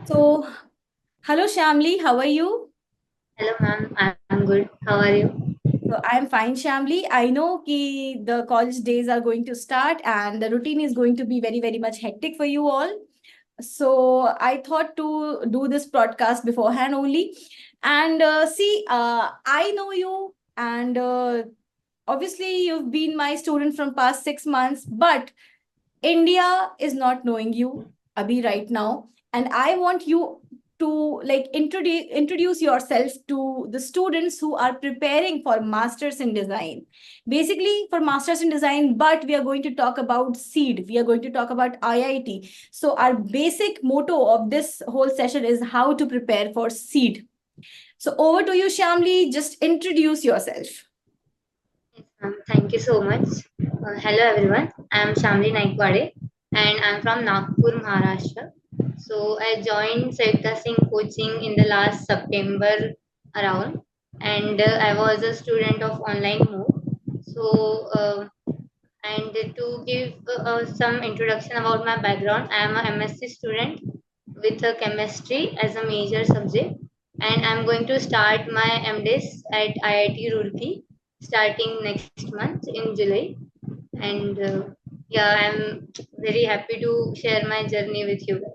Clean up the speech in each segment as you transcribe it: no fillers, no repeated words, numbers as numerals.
So, hello Shamli, how are you? Hello, ma'am. I'm good. How are you? So, I'm fine, Shamli. I know ki the college days are going to start and the routine is going to be very, very much hectic for you all. So, I thought to do this broadcast beforehand only. And I know you, and obviously, you've been my student from past 6 months, but India is not knowing you, Abhi, right now. And I want you to like introduce yourself to the students who are preparing for masters in design, basically for masters in design, but we are going to talk about seed, we are going to talk about IIT. So our basic motto of this whole session is how to prepare for seed. So over to you, Shamli, just introduce yourself. Yes, ma'am. Thank you so much. Hello, everyone. I'm Shyamali Naikwade and I'm from Nagpur, Maharashtra. So, I joined Sanyukta Singh coaching in the last September around, and I was a student of online move. So, and to give some introduction about my background, I am a MSc student with a chemistry as a major subject, and I'm going to start my MDis at IIT Roorkee starting next month in July. And yeah, I'm very happy to share my journey with you guys.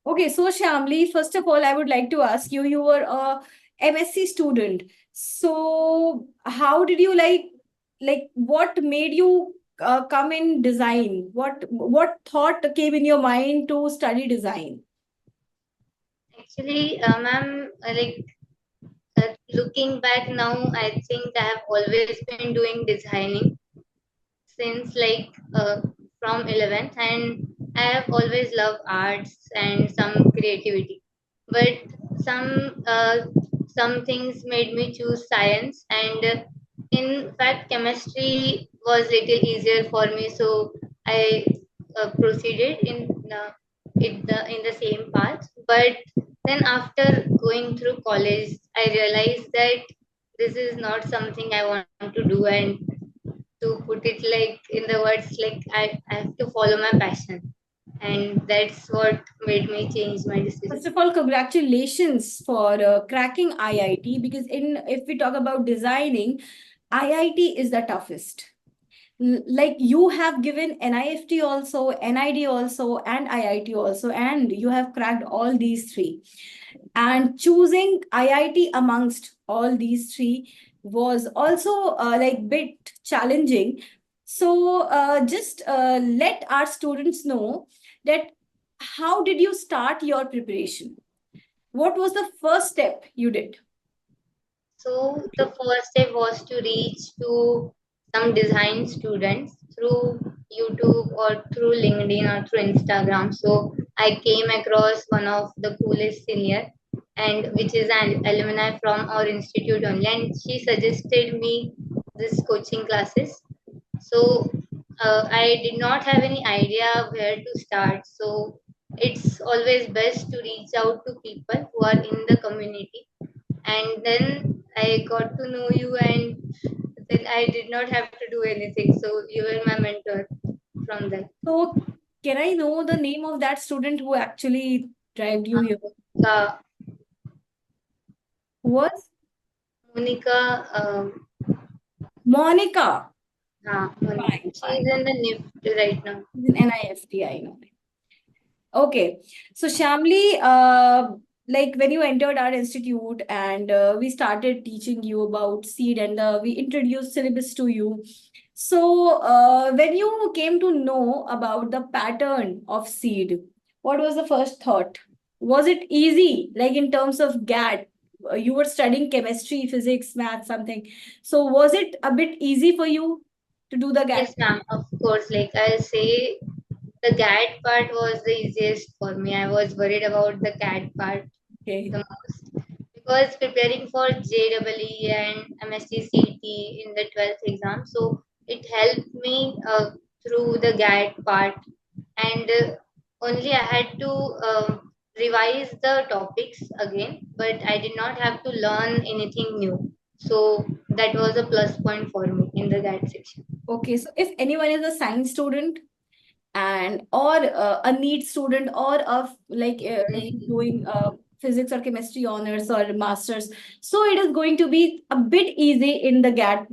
Okay, so Shamli, first of all, I would like to ask you, you were a MSc student. So how did you like what made you come in design? What thought came in your mind to study design? Actually, ma'am, looking back now, I think I have always been doing designing since from 11th, and I have always loved arts and some creativity, but some uh, some things made me choose science, and in fact chemistry was little easier for me, so I proceeded in the same path. But then after going through college, I realized that this is not something I want to do, and to put it like in the words, like I have to follow my passion, and that's what made me change my decision. First of all, congratulations for cracking IIT, because in if we talk about designing, IIT is the toughest. Like you have given NIFT also, NID also, and IIT also, and you have cracked all these three. And choosing IIT amongst all these three was also like bit challenging. So just let our students know that how did you start your preparation? What was the first step you did? So the first step was to reach to some design students through YouTube or through LinkedIn or through Instagram. So I came across one of the coolest senior, and which is an alumni from our institute only, and she suggested me this coaching classes. So I did not have any idea where to start. So it's always best to reach out to people who are in the community, and then I got to know you, and then I did not have to do anything. So you were my mentor from that. So can I know the name of that student who actually dragged you here? Uh, Who was? Monica, Monica. Monica. Fine, She is fine. in the NIFT right now. She's in NIFT, I know. Okay. So Shamli, like when you entered our institute and we started teaching you about seed and we introduced syllabus to you. So when you came to know about the pattern of seed, what was the first thought? Was it easy, like in terms of GAT? You were studying chemistry, physics, math, something. So was it a bit easy for you to do the GAT? Yes, ma'am. Of course. Like I'll say, the CAT part was the easiest for me. I was worried about the CAT part Okay. the most, because preparing for JEE and MSc in the 12th exam, so it helped me through the GAT part, and only I had to revise the topics again, but I did not have to learn anything new. So that was a plus point for me in the GAT section. Okay. So if anyone is a science student and or a NEET student or of like doing physics or chemistry honors or masters, so it is going to be a bit easy in the GAT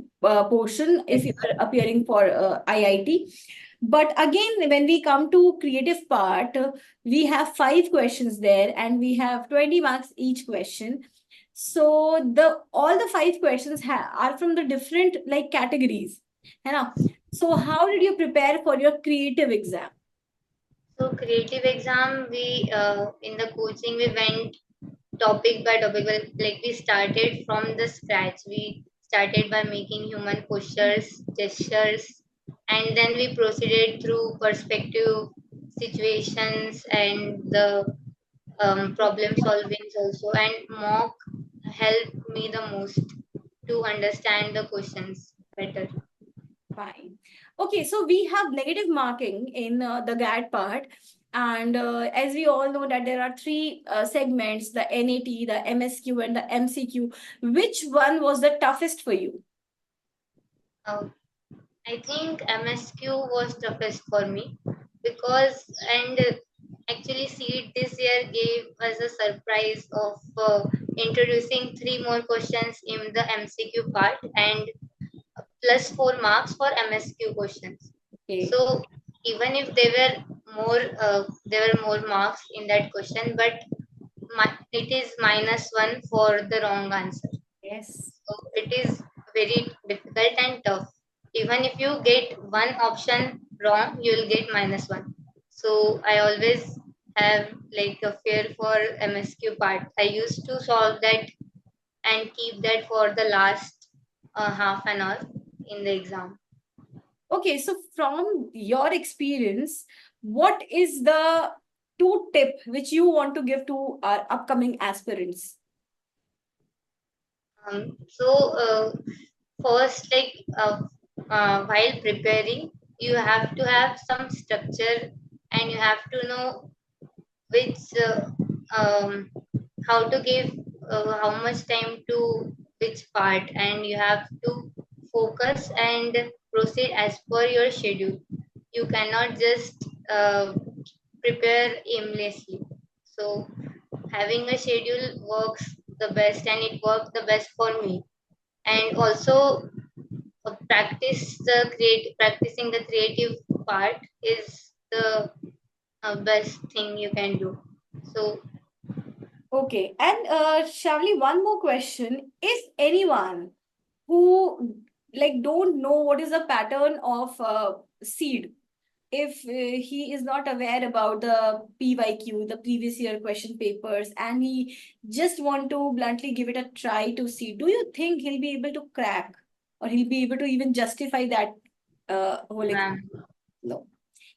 portion if you are appearing for IIT. But again, when we come to creative part, we have 5 questions there and we have 20 marks each question. So the all the 5 questions are from the different like categories, है ना? So how did you prepare for your creative exam? So creative exam, we in the coaching we went topic by topic. Like we started from the scratch. We started by making human postures, gestures, and then we proceeded through perspective, situations, and the problem solving also. And mock helped me the most to understand the questions better. Fine. Okay, so we have negative marking in the GAT part. And as we all know that there are 3 segments, the NAT, the MSQ and the MCQ. Which one was the toughest for you? I think MSQ was toughest for me because, and actually CEED this year gave us a surprise of introducing 3 more questions in the MCQ part and plus 4 marks for MSQ questions. Okay. So even if there were more marks in that question, but it is -1 for the wrong answer. Yes. So it is very difficult and tough. Even if you get one option wrong, you will get -1. So I always have like a fear for MSQ part. I used to solve that and keep that for the last half an hour in the exam. Okay, so from your experience, what is the 2 tip which you want to give to our upcoming aspirants? First, while preparing, you have to have some structure and you have to know which how to give how much time to which part, and you have to focus and proceed as per your schedule. You cannot just prepare aimlessly. So having a schedule works the best, and it worked the best for me. And also practicing the creative part is the best thing you can do. So Okay, and Shavli, one more question. If anyone who like don't know what is the pattern of seed, if he is not aware about the PYQ, the previous year question papers, and he just want to bluntly give it a try to see, do you think he'll be able to crack or he'll be able to even justify that whole exam? No.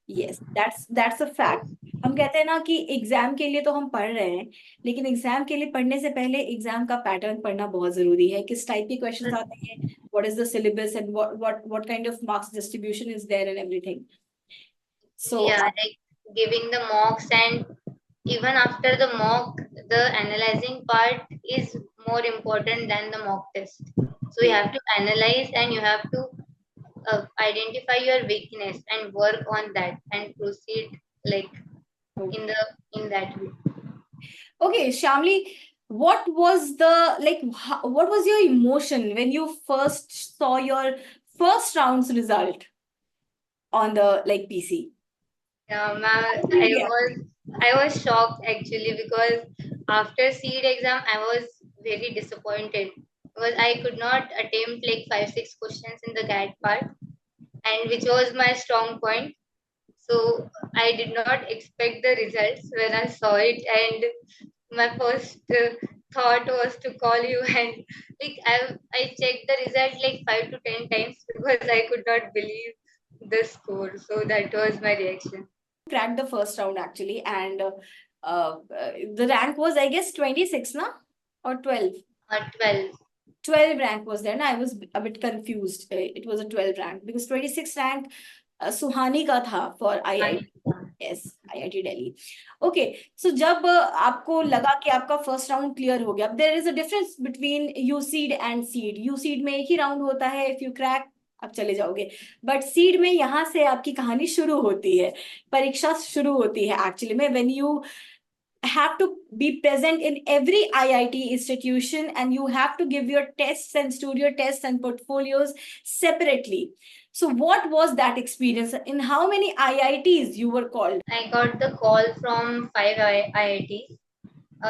Yes, that's a fact. हम कहते हैं ना कि exam के लिए तो हम पढ़ रहे हैं, लेकिन एग्जाम के लिए पढ़ने से पहले एग्जाम का पैटर्न पढ़ना बहुत जरूरी है. किस टाइप के क्वेश्चंस आते हैं, what is the syllabus and what kind of marks distribution is there and everything. So yeah, like giving the mocks, and even after the mock, the analyzing part is more important than the mock test. So you have to analyze and you have to identify your weakness and work on that and proceed like in that way. Okay, Shamli, what was what was your emotion when you first saw your first round's result on the like PC? Yeah, I was shocked actually, because after CEED exam I was very disappointed because I could not attempt like 5-6 questions in the GAT part, and which was my strong point. So I did not expect the results when I saw it, and my first thought was to call you and like I checked the result like 5 to 10 times because I could not believe the score. So that was my reaction. Cracked the first round actually, and the rank was, I guess, 26, na? Or 12? 12. 12 rank was there, and I was a bit confused. It was a 12 rank because 26 rank सुहानी का था for IIT. Yes, IIT Delhi. Okay, so जब आपको लगा कि आपका first round clear हो गया, there is a difference between UCEED and CEED. UCEED में एक ही राउंड होता है. If you crack आप चले जाओगे। बट सीड में यहाँ से आपकी कहानी शुरू होती है, परीक्षा शुरू होती है एक्चुअली में, when you have to be present in every IIT institution and you have to give your tests and studio tests and portfolios separately. So what was that experience? In how many IITs you were called? I got the call from 5 IITs.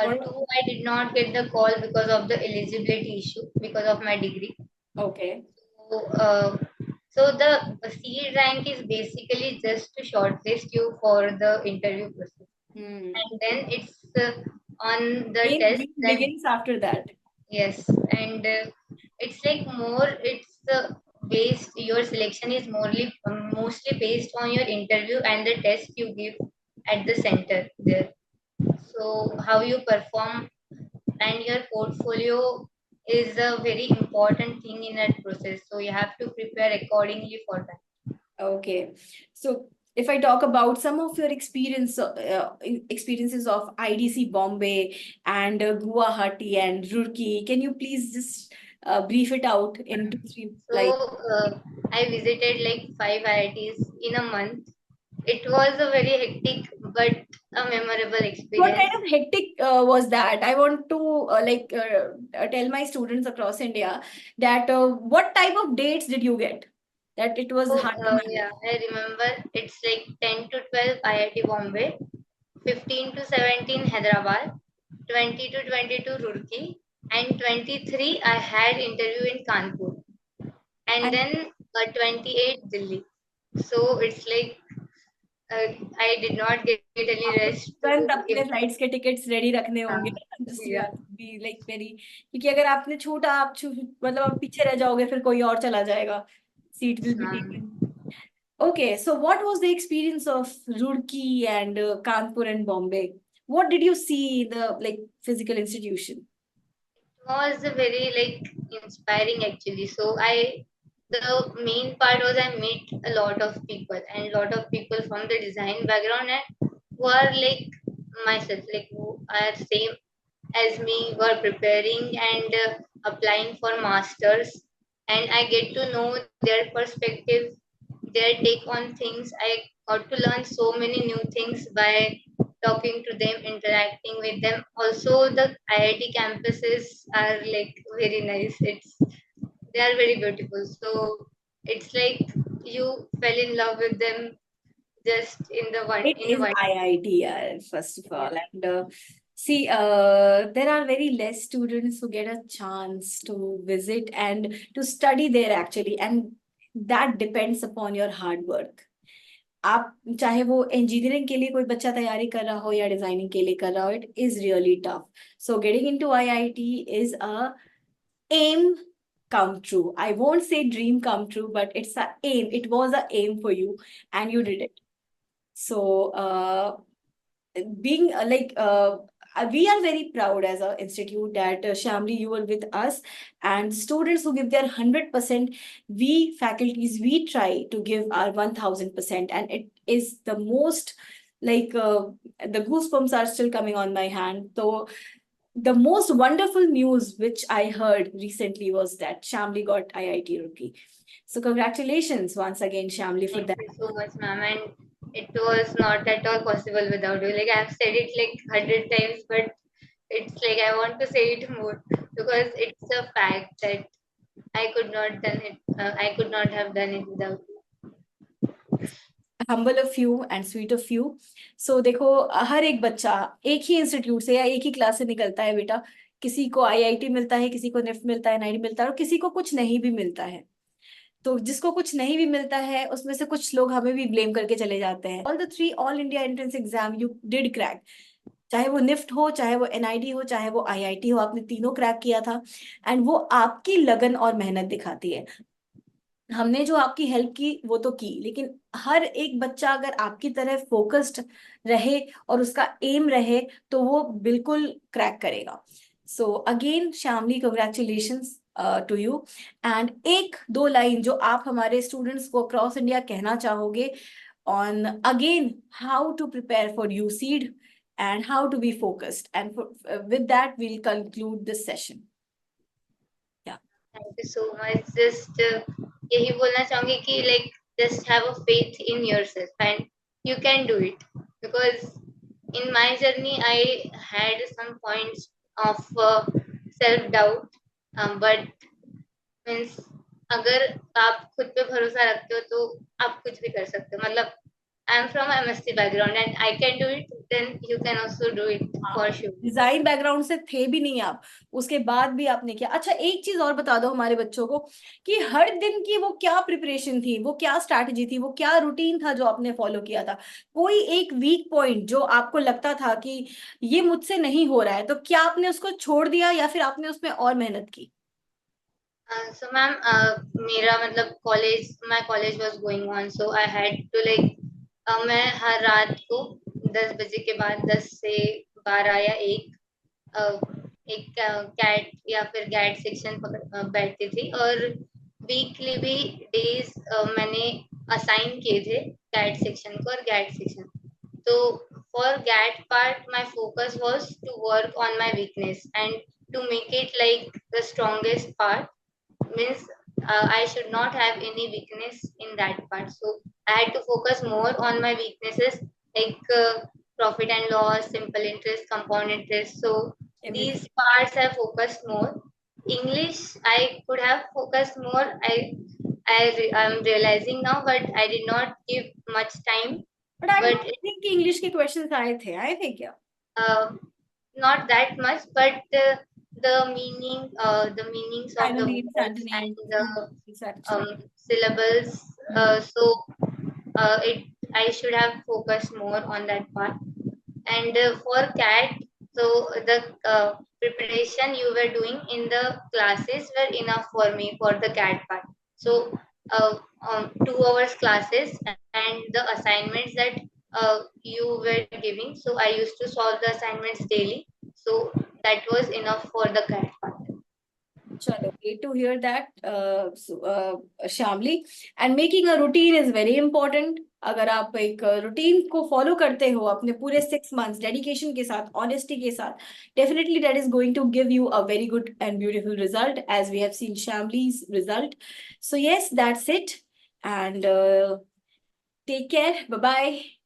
Or Two, I did not get the call because of the eligibility issue because of my degree. okay. So, so the seed rank is basically just to shortlist you for the interview process, and then it's on the Game test that begins after that. yes, and it's like more. It's based. Your selection is mostly based on your interview and the test you give at the center there. So how you perform and your portfolio is a very important thing in that process. So you have to prepare accordingly for that. Okay. So if I talk about some of your experiences of IDC Bombay and Guwahati and Roorkee, can you please just brief it out in 2 3 So like I visited like 5 IITs in a month. It was a very hectic but a memorable what kind experience. of hectic was that? I want to tell my students across India that what type of dates did you get? That it was So hard to manage. yeah, I remember it's like 10 to 12 IIT Bombay, 15 to 17 Hyderabad, 20 to 22 Roorkee, and 23 I had interview in Kanpur, and And then 28 Delhi. So it's like I did not get any आपको rest to तुरंत अपने give. Flights के tickets ready रखने होंगे। Yeah. Be like very, क्योंकि अगर आपने छूटा मतलब आप पीछे रह जाओगे, फिर कोई और चला जाएगा, seat will be taken. Okay, so what was the experience of Roorkee and Kanpur and Bombay? What did you see in the like physical institution? Was very like inspiring actually. So I the main part was I met a lot of people and lot of people from the design background and who are like myself, like who are same as me, were preparing and applying for masters, and I get to know their perspective, their take on things. I got to learn so many new things by talking to them, interacting with them. Also, the IIT campuses are like very nice. They are very beautiful. So it's like you fell in love with them just in the one It in is one. IIT, first of all. Yes. And see, there are very less students who get a chance to visit and to study there actually. And that depends upon your hard work. आप चाहे वो engineering के लिए कोई बच्चा तैयारी कर रहा हो या डिजाइनिंग के लिए कर रहा हो, it is really tough. So getting into IIT is a aim come true. I won't say dream come true, but it's a aim. It was a aim for you, and you did it. So, being we are very proud as an institute that Shyamali, you were with us, and students who give their 100%. We faculties, we try to give our 1000%, and it is the most like the goosebumps are still coming on my hand. So the most wonderful news which I heard recently was that Shyamali got IIT Roorkee. So congratulations once again, Shyamali, for Thank that. you so much, ma'am. And it was not at all possible without you. Like I've said it like 100 times, but it's like I want to say it more because it's a fact that I could not done it. I could not have done it without you. Humble of you and sweet of you. So देखो, हर एक बच्चा एक ही institute से या एक ही class से निकलता है बेटा। किसी को आईआईटी मिलता है, किसी को निफ्ट मिलता है, एनआईटी मिलता है, और किसी को कुछ नहीं भी मिलता है। तो जिसको कुछ नहीं भी मिलता है उसमें से कुछ लोग हमें भी ब्लेम करके चले जाते हैं। All the 3 all India entrance exam you did crack, चाहे वो निफ्ट हो, चाहे वो एनआईटी हो, चाहे वो आईआईटी हो, आपने तीनों क्रैक किया था। एंड वो आपकी लगन और मेहनत दिखाती है। हमने जो आपकी हेल्प की वो तो की, लेकिन हर एक बच्चा अगर आपकी तरह फोकस्ड रहे और उसका एम रहे तो वो बिल्कुल क्रैक करेगा। So again Shyamali, congratulations to you. And एक दो लाइन जो आप हमारे स्टूडेंट्स को अक्रॉस इंडिया कहना चाहोगे on again how to prepare for UCEED and how to be focused, and with that we'll conclude this session. Yeah. Thank you so much. Just यही बोलना चाहूंगी कि like just have a faith in yourself and you can do it, because in my journey I had some points of self doubt, but means अगर आप खुद पे भरोसा रखते हो तो आप कुछ भी कर सकते हो. मतलब I am from MSc background and I can do it, then you can also do it for हाँ, sure. डिजाइन बैकग्राउंड से थे भी नहीं आप, उसके बाद भी आपने किया. अच्छा, एक चीज और बता दो हमारे बच्चों को कि हर दिन की वो क्या प्रिपरेशन थी, वो क्या स्ट्रैटेजी थी, वो क्या रूटीन था जो आपने फॉलो किया था. कोई एक वीक पॉइंट जो आपको लगता था कि ये मुझसे नहीं हो रहा है, तो क्या आपने उसको छोड़ दिया या फिर आपने उसमें और मेहनत की? So ma'am, मेरा मतलब college was going on, so I had to like मैं हर रात को 10 बजे के बाद 10 से 12 या 1 एक कैट या फिर गैट सेक्शन बैठती थी, और वीकली भी डेज मैंने असाइन किए थे कैट सेक्शन को और गैट सेक्शन. तो for GAT part my focus was to work on my weakness and to make it like the strongest part. Means I should not have any weakness in that part. So I had to focus more on my weaknesses, like profit and loss, simple interest, compound interest. So these everything. parts I focused more. English I could have focused more. I'm realizing now, but I did not give much time. But I don't But think कि English के questions आए थे क्या? uh, not that much, but the meanings of the Synonyms, words and antonyms, the etc. syllables. Hmm. So it I should have focused more on that part. And for cat, so the preparation you were doing in the classes were enough for me for the cat part. So 2 hours classes and the assignments that you were giving. So I used to solve the assignments daily. So that was enough for the cat part. चलो, great to hear that, Shyamali. And making a routine is very important. अगर आप एक routine को follow करते हो अपने पूरे 6 months dedication के साथ, ऑनेस्टी के साथ, definitely that is going to give you a very good and beautiful result, as we have seen Shyamali's result. So yes, that's it. And take care. Bye bye.